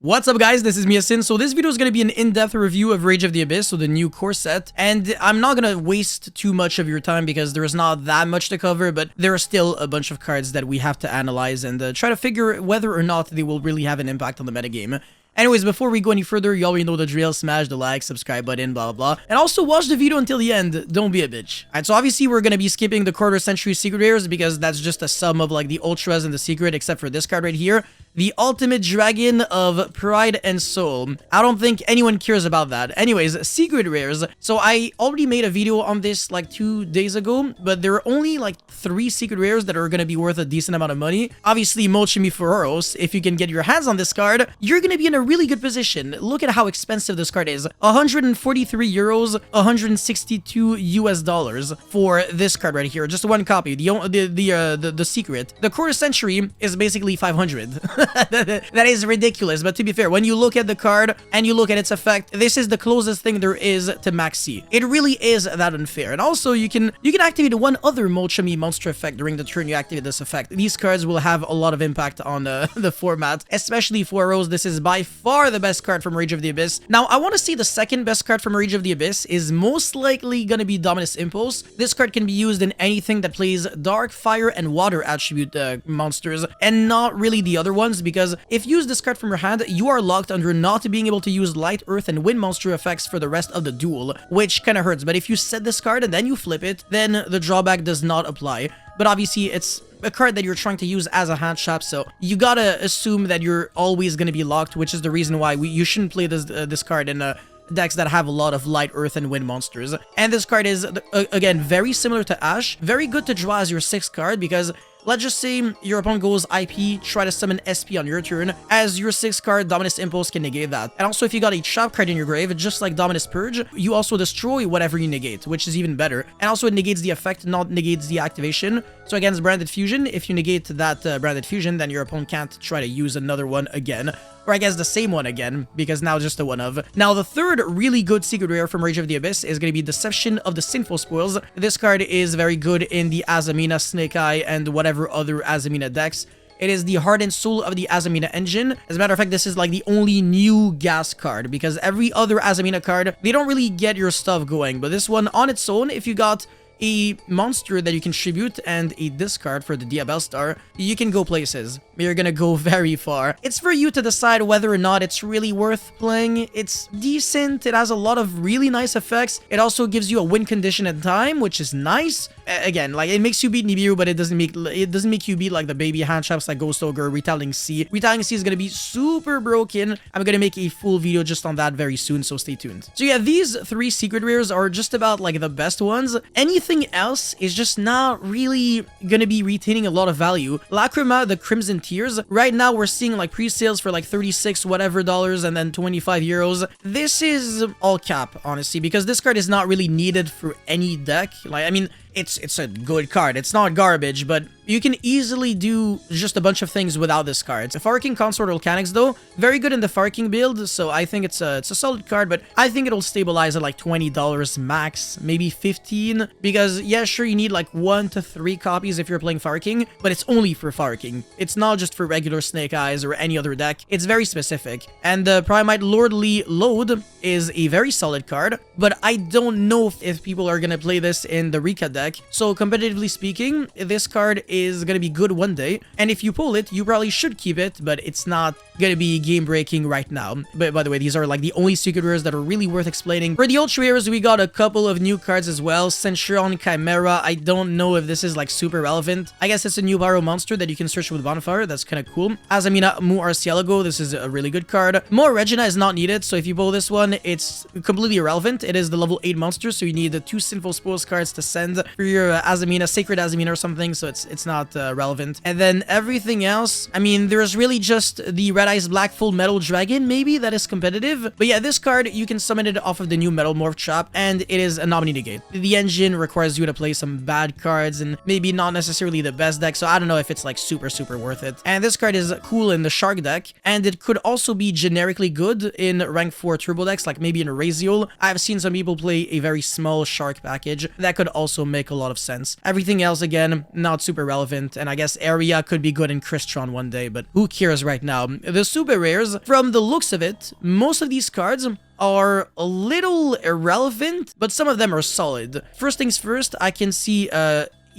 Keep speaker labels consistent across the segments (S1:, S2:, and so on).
S1: What's up guys, this is Miasin. So this video is going to be an in-depth review of Rage of the Abyss, so the new core set, and I'm not going to waste too much of your time because there is not that much to cover, but there are still a bunch of cards that we have to analyze and try to figure whether or not they will really have an impact on the metagame. Anyways, before we go any further, you already know the drill. Smash the like, subscribe button, blah, blah, blah. And also watch the video until the end. Don't be a bitch. Alright, so obviously we're going to be skipping the quarter century secret rares because that's just a sum of like the ultras and the secret, except for this card right here. The Ultimate Dragon of Pride and Soul. I don't think anyone cares about that. Anyways, secret rares. So I already made a video on this like 2 days ago, but there are only like 3 secret rares that are going to be worth a decent amount of money. Obviously, Mochimi Foros, if you can get your hands on this card, you're going to be in a really good position. Look at how expensive this card is. 143 euros, 162 US dollars for this card right here. Just one copy. The secret. The quarter century is basically 500. That is ridiculous, but to be fair, when you look at the card and you look at its effect, this is the closest thing there is to Maxi. It really is that unfair. And also, you can activate one other Mochimi monster effect during the turn you activate this effect. These cards will have a lot of impact on the format, especially for Rose. This is by far the best card from Rage of the Abyss. Now, I want to say the second best card from Rage of the Abyss is most likely going to be Dominus Impulse. This card can be used in anything that plays Dark, Fire, and Water attribute monsters, and not really the other ones, because if you use this card from your hand, you are locked under not being able to use Light, Earth, and Wind monster effects for the rest of the duel, which kind of hurts. But if you set this card and then you flip it, then the drawback does not apply. But obviously, it's a card that you're trying to use as a hand trap, so you gotta assume that you're always gonna be locked, which is the reason why you shouldn't play this card in decks that have a lot of Light, Earth, and Wind monsters. And this card is, again, very similar to Ash. Very good to draw as your 6th card, because let's just say your opponent goes IP, try to summon SP on your turn. As your 6th card, Dominus Impulse can negate that. And also, if you got a trap card in your grave, just like Dominus Purge, you also destroy whatever you negate, which is even better. And also, it negates the effect, not negates the activation. So against Branded Fusion, if you negate that Branded Fusion, then your opponent can't try to use another one again. Or I guess the same one again, because now just a one of. Now, the third really good secret rare from Rage of the Abyss is going to be Deception of the Sinful Spoils. This card is very good in the Azamina, Snake Eye, and whatever other Azamina decks. It is the heart and soul of the Azamina engine. As a matter of fact, this is like the only new gas card, because every other Azamina card, they don't really get your stuff going. But this one on its own, if you got a monster that you contribute and a discard for the Diabel Star, you can go places. You're gonna go very far. It's for you to decide whether or not it's really worth playing. It's decent. It has a lot of really nice effects. It also gives you a win condition at time, which is nice. Again, like, it makes you beat Nibiru, but it doesn't make you beat like the baby hand traps like Ghost Ogre, Retelling Sea. Retelling Sea is gonna be super broken. I'm gonna make a full video just on that very soon, so stay tuned. So yeah, these 3 secret rares are just about like the best ones. Anything else is just not really gonna be retaining a lot of value. Lacrima, the Crimson Tears, right now we're seeing like pre-sales for like 36 whatever dollars and then 25 euros. This is all cap, honestly, because this card is not really needed for any deck. Like, I mean, it's a good card. It's not garbage, but you can easily do just a bunch of things without this card. The Farking Consort Volcanics, though, very good in the Farking build, so I think it's a solid card, but I think it'll stabilize at like $20 max, maybe 15, because yeah, sure, you need like 1 to 3 copies if you're playing Farking, but it's only for Farking. It's not just for regular Snake Eyes or any other deck. It's very specific. And the Primite Lordly Load is a very solid card, but I don't know if people are gonna play this in the Rika deck. So competitively speaking, this card is gonna be good one day, and if you pull it, you probably should keep it, but it's not gonna be game breaking right now. But by the way, these are like the only secret rares that are really worth explaining. For the ultra rares, we got a couple of new cards as well. Centurion Chimera, I don't know if this is like super relevant. I guess it's a new Pyro monster that you can search with Bonfire. That's kind of cool. Azamina Mu Arcielago, this is a really good card. More Regina is not needed, so if you pull this one, it's completely irrelevant. It is the level 8 monster, so you need the 2 Sinful Spoils cards to send for your Azamina, Sacred Azamina or something, so it's not relevant. And then everything else, I mean, there's really just the Red Eyes Black Full Metal Dragon, maybe, that is competitive. But yeah, this card, you can summon it off of the new Metal Morph trap, and it is a Nominee Negate. The engine requires you to play some bad cards, and maybe not necessarily the best deck, so I don't know if it's like super worth it. And this card is cool in the Shark deck, and it could also be generically good in rank 4 turbo decks, like maybe in Raziel. I've seen some people play a very small Shark package that could also make a lot of sense. Everything else, again, not super relevant. relevant, and I guess Area could be good in Crystron one day, but who cares right now? The super rares, from the looks of it, most of these cards are a little irrelevant, but some of them are solid. First things first, I can see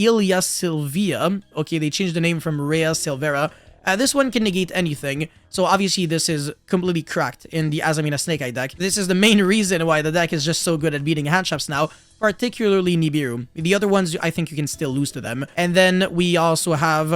S1: Ilya Sylvia. Okay, they changed the name from Rhea Silvera. This one can negate anything, so obviously this is completely cracked in the Azamina Snake Eye deck. This is the main reason why the deck is just so good at beating hand traps now, particularly Nibiru. The other ones, I think you can still lose to them. And then we also have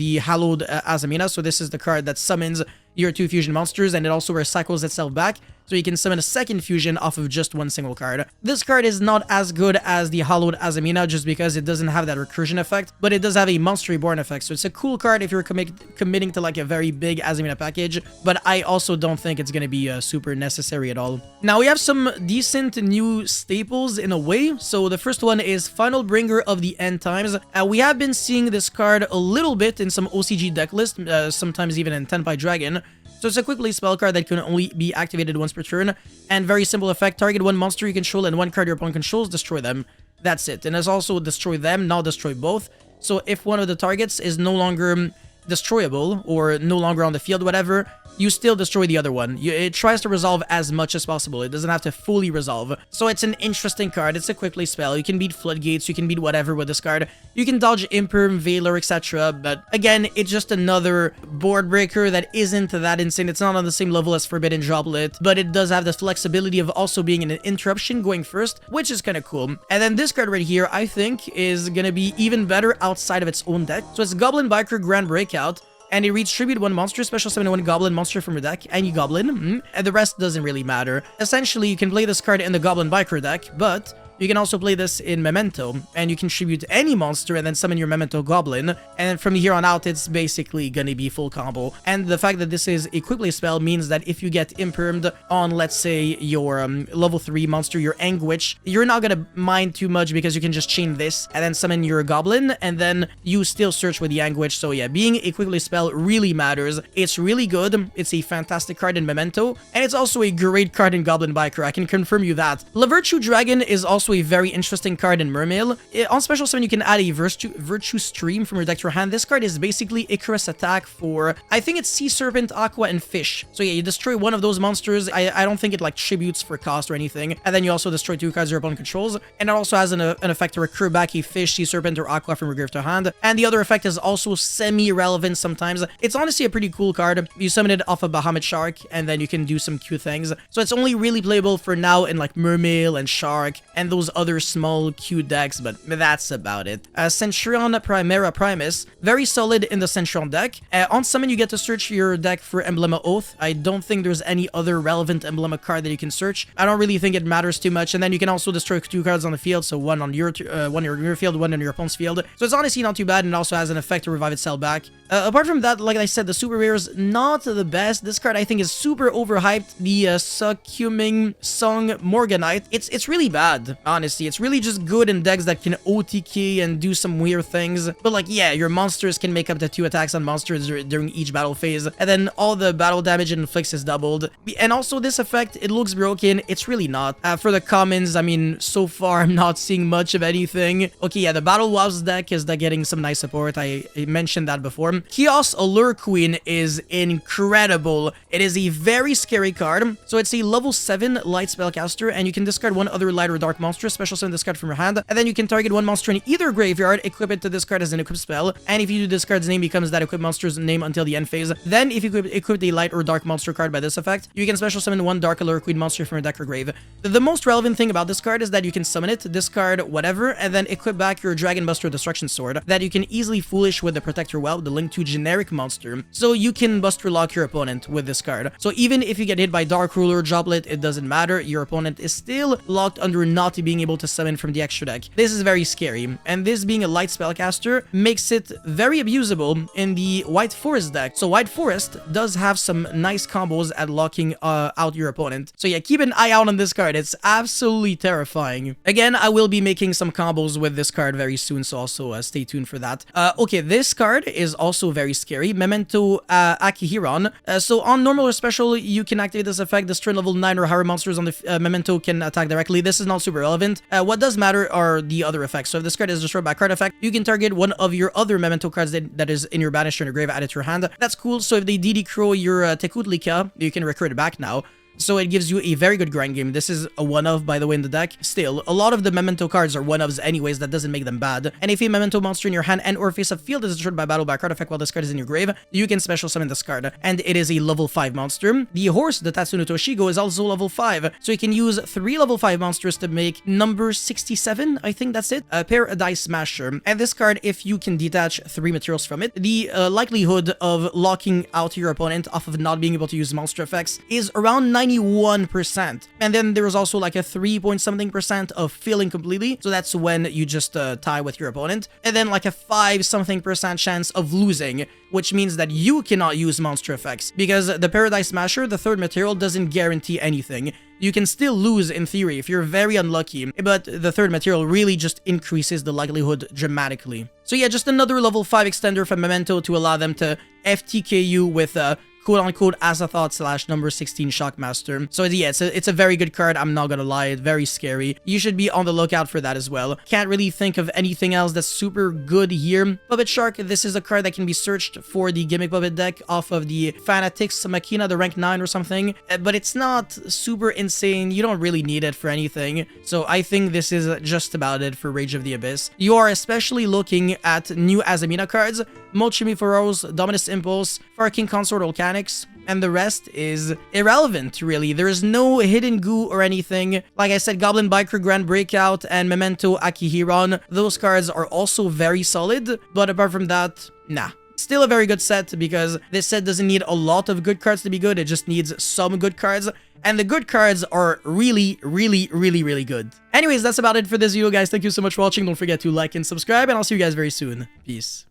S1: the Hallowed Azamina, so this is the card that summons your 2 fusion monsters, and it also recycles itself back, so you can summon a second fusion off of just one single card. This card is not as good as the Hallowed Azamina just because it doesn't have that recursion effect, but it does have a Monster Reborn effect, so it's a cool card if you're committing to like a very big Azamina package, but I also don't think it's going to be super necessary at all. Now we have some decent new staples in a way. So the first one is Final Bringer of the End Times. We have been seeing this card a little bit in some OCG deck list, sometimes even in Tenpai Dragon. So it's a quick play spell card that can only be activated once per turn, and very simple effect: target one monster you control and one card your opponent controls, destroy them. That's it. And it's also destroy them, not destroy both. So if one of the targets is no longer destroyable or no longer on the field, whatever, you still destroy the other one. It tries to resolve as much as possible. It doesn't have to fully resolve. So it's an interesting card. It's a quick play spell. You can beat Floodgates. You can beat whatever with this card. You can dodge Imperm, Valor, etc. But again, it's just another board breaker that isn't that insane. It's not on the same level as Forbidden Droplet, but it does have the flexibility of also being an interruption going first, which is kind of cool. And then this card right here, I think, is going to be even better outside of its own deck. So it's Goblin Biker Grand Breakout. And you reach tribute one monster, special summon one goblin monster from your deck, and you goblin, and the rest doesn't really matter. Essentially, you can play this card in the Goblin Biker deck, but you can also play this in Memento, and you can tribute any monster and then summon your Memento Goblin, and from here on out, it's basically gonna be full combo. And the fact that this is a quick play spell means that if you get impermed on, let's say, your level 3 monster, your Anguish, you're not gonna mind too much because you can just chain this and then summon your Goblin, and then you still search with the Anguish. So yeah, being a quick play spell really matters. It's really good. It's a fantastic card in Memento, and it's also a great card in Goblin Biker. I can confirm you that. La Virtue Dragon is also a very interesting card in Mermail. On special summon, you can add a Virtue Stream from your deck to your hand. This card is basically Icarus attack for, I think it's Sea Serpent, Aqua, and Fish. So yeah, you destroy one of those monsters. I don't think it like tributes for cost or anything. And then you also destroy 2 cards your opponent controls. And it also has an effect to recur back a Fish, Sea Serpent, or Aqua from your grave to hand. And the other effect is also semi-relevant sometimes. It's honestly a pretty cool card. You summon it off a Bahamut Shark, and then you can do some cute things. So it's only really playable for now in like Mermail and Shark and those other small cute decks, but that's about it. Centurion Primera Primus, very solid in the Centurion deck. On summon, you get to search your deck for Emblema Oath. I don't think there's any other relevant Emblema card that you can search. I don't really think it matters too much. And then you can also destroy 2 cards on the field, so one on your field, one on your opponent's field. So it's honestly not too bad, and it also has an effect to revive itself back. Apart from that, like I said, the super rares not the best. This card I think is super overhyped. The Succuming Song Morganite. It's really bad, honestly. It's really just good in decks that can OTK and do some weird things. But like, yeah, your monsters can make up to 2 attacks on monsters during each battle phase, and then all the battle damage it inflicts is doubled. And also this effect, it looks broken. It's really not. For the commons, I mean, so far I'm not seeing much of anything. Okay, yeah, the Battle Wolves deck is getting some nice support. I mentioned that before. Chaos Allure Queen is incredible. It is a very scary card. So it's a level 7 light spellcaster, and you can discard 1 other light or dark monster, special summon this card from your hand, and then you can target 1 monster in either graveyard, equip it to this card as an equip spell, and if you do, this card's name becomes that equip monster's name until the end phase. Then if you equip a light or dark monster card by this effect, you can special summon 1 Dark Allure Queen monster from your deck or grave. The most relevant thing about this card is that you can summon it, discard whatever, and then equip back your Dragon Buster Destruction Sword that you can easily foolish with the Protector Well, the link to generic monster. So you can Buster Lock your opponent with this card. So even if you get hit by Dark Ruler, Droplet, it doesn't matter. Your opponent is still locked under not being able to summon from the extra deck. This is very scary, and this being a light spellcaster makes it very abusable in the White Forest deck. So White Forest does have some nice combos at locking out your opponent. So yeah, keep an eye out on this card. It's absolutely terrifying. Again, I will be making some combos with this card very soon, so also stay tuned for that. Okay, this card is also very scary. Memento Akihiron. So on normal or special, you can activate this effect. Destroy level 9 or higher monsters on the Memento can attack directly. This is not super relevant. What does matter are the other effects. So if this card is destroyed by a card effect, you can target one of your other memento cards that is in your banished or in your grave, add it to your hand. That's cool. So if they DD Crow your Tekutlika, you can recruit it back now. So it gives you a very good grind game. This is a one-of, by the way, in the deck. Still, a lot of the memento cards are one-ofs anyways. That doesn't make them bad. And if a memento monster in your hand and or face-up field is destroyed by battle by a card effect while this card is in your grave, you can special summon this card. And it is a level 5 monster. The horse, the Tatsuno Toshigo, is also level 5. So you can use 3 level 5 monsters to make number 67. I think that's it. A Paradise Smasher. And this card, if you can detach 3 materials from it, the likelihood of locking out your opponent off of not being able to use monster effects is around 91%. And then there's also like a 3-point-something% of failing completely. So that's when you just tie with your opponent. And then like a 5-something% chance of losing, which means that you cannot use monster effects because the Paradise Smasher, the third material, doesn't guarantee anything. You can still lose in theory if you're very unlucky, but the third material really just increases the likelihood dramatically. So yeah, just another level 5 extender from Memento to allow them to FTK you with quote-unquote Azathoth / number 16 Shockmaster. So yeah, it's a very good card, I'm not gonna lie, it's very scary. You should be on the lookout for that as well. Can't really think of anything else that's super good here. Puppet Shark, this is a card that can be searched for the Gimmick Puppet deck off of the Fanatics Machina, the rank 9 or something, but it's not super insane, you don't really need it for anything. So I think this is just about it for Rage of the Abyss. You are especially looking at new Azamina cards, Mochimi Foros, Dominus Impulse, Farking Consort Volcanics, and the rest is irrelevant, really. There is no hidden goo or anything. Like I said, Goblin Biker Grand Breakout and Memento Akihiron, those cards are also very solid, but apart from that, nah. Still a very good set because this set doesn't need a lot of good cards to be good, it just needs some good cards. And the good cards are really, really, really, really good. Anyways, that's about it for this video, guys. Thank you so much for watching. Don't forget to like and subscribe, and I'll see you guys very soon. Peace.